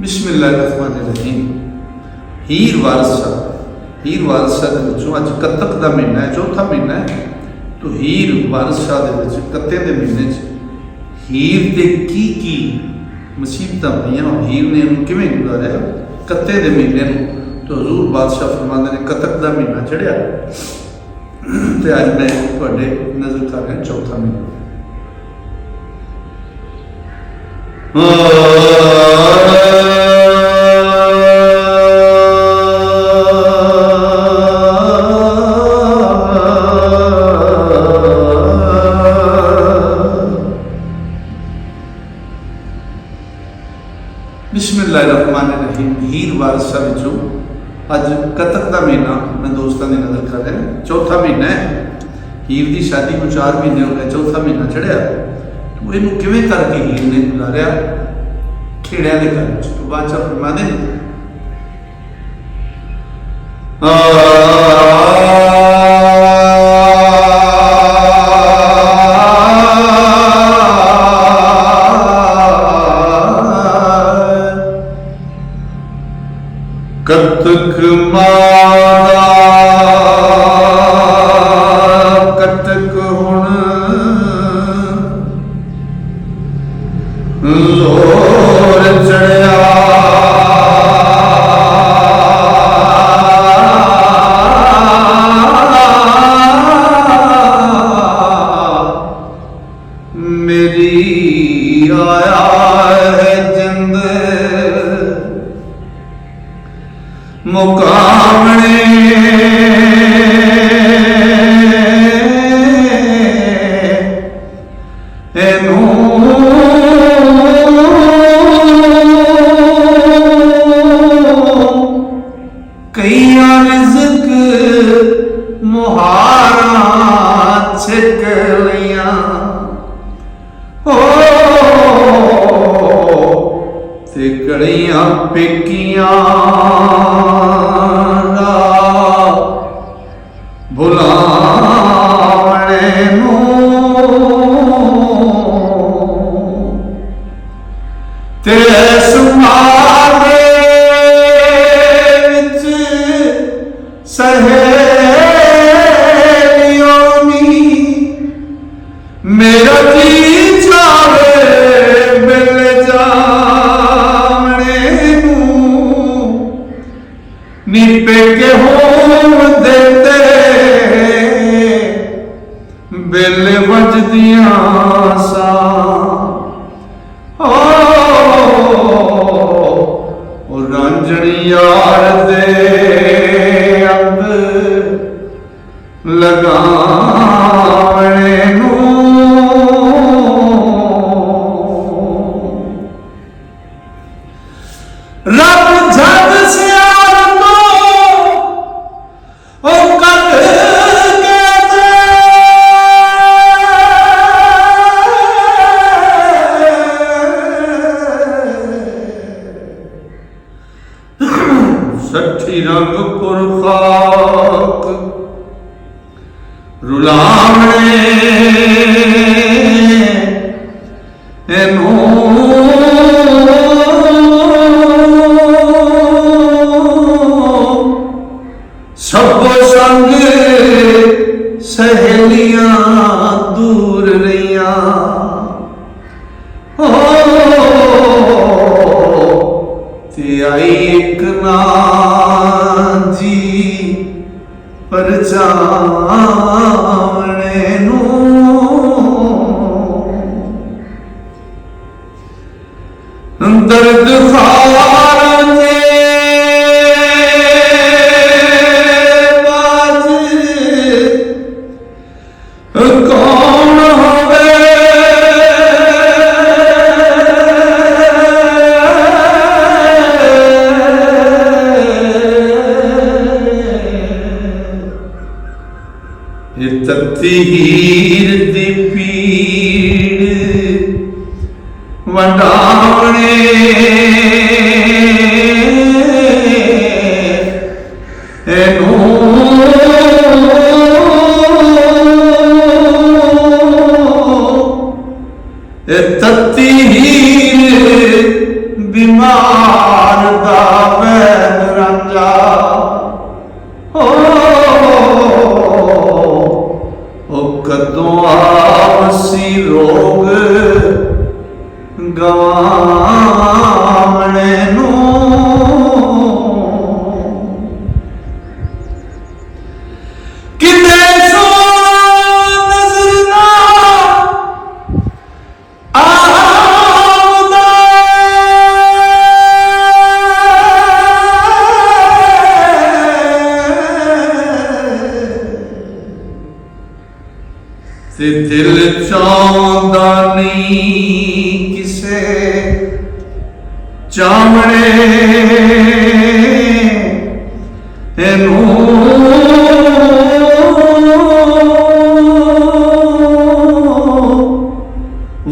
बिस्मिल्लाहिर्रहमानिर्रहीम। हीर वारसा ਦੇ ਵਿੱਚੋਂ ਅੱਜ ਕੱਤਕ ਦਾ ਮਹੀਨਾ ਹੈ, ਚੌਥਾ ਮਹੀਨਾ ਹੈ। तो हीर वारसा ਦੇ ਵਿੱਚ ਕੱਤੇ ਦੇ ਮਹੀਨੇ 'ਚ ਹੀਰ ਦੇ ਕੀ ਮੁਸੀਬਤਾਂ ਪਈਆਂ, ਹੀਰ ਨੇ ਉਹਨੂੰ ਕਿਵੇਂ ਗੁਜ਼ਾਰਿਆ ਕੱਤੇ ਦੇ ਮਹੀਨੇ ਨੂੰ। तो हजूर बादशाह फरमाते हैं कतक का महीना चढ़िया तो अज मैं थोड़े नजर कर रहा चौथा महीना। बिस्मिल्लाहिर्रहमानिर्रहीम। हीर वारसा विचों अज कतक का महीना मैं दोस्तों की नज़र कर रहा, चौथा महीना है। हीर की शादी को 4 महीने हो गए, चौथा महीना चढ़िया। तो इनू किवें करके हीर ने गुजारिया खेड़िया के घर। तो बादशाह फरमाते कतक मादा कतक हुण जोर चढ़िया मेरी आया है जिंद मुकामने कईया रिज़्क मुहारा छिक लिया हो ते कड़ियां पेकियां बुलावणे तेरे सुमारे विच सहेलियों नी मेरा जी चावे मिल जावणे नी पेके होण देते बिल वजदियां सा रंजनी यार दे अंग लगावणे नू रब जग सियार तो ओ कद सठी रंग पुरखाक रुलावणे एनू सब संग सहेलियां दूर रहियां ते आई एक ना जी परचावणे नू दर्द खार ने बाज कौन होवे तत्ती हीर दी पीड़ वंडावणे एनू तत्ती हीर ਬਿਮਾਰ ਦਾ ਬੈਨ ਰਾਂਝਾ ਹੋ ਉਹ ਕਦੋਂ ਆਵਸੀ ਰੋਗ ਗਵਾਣੇ ਨੂੰ ਕਿਤੇ ਸੋਹਣਾ ਨਜ਼ਰ ਨਾ ਆਉਂਦਾ ਤੇ ਦਿਲ ਚਾਹੁੰਦਾ ਨਹੀਂ ਕਿਸੇ ਚਾਮੜੇ ਇਹਨੂੰ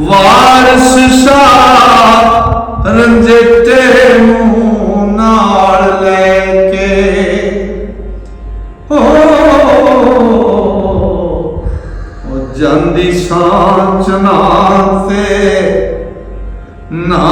ਵਾਰਸ ਸ਼ਾਹ ਰੰਜਿੱਤੇ ਨੂੰ ਨਾਲ ਲੈ ਕੇ ਜਾਂਦੀ ਸਾਂਚਨਾ ਤੇ ਨਾ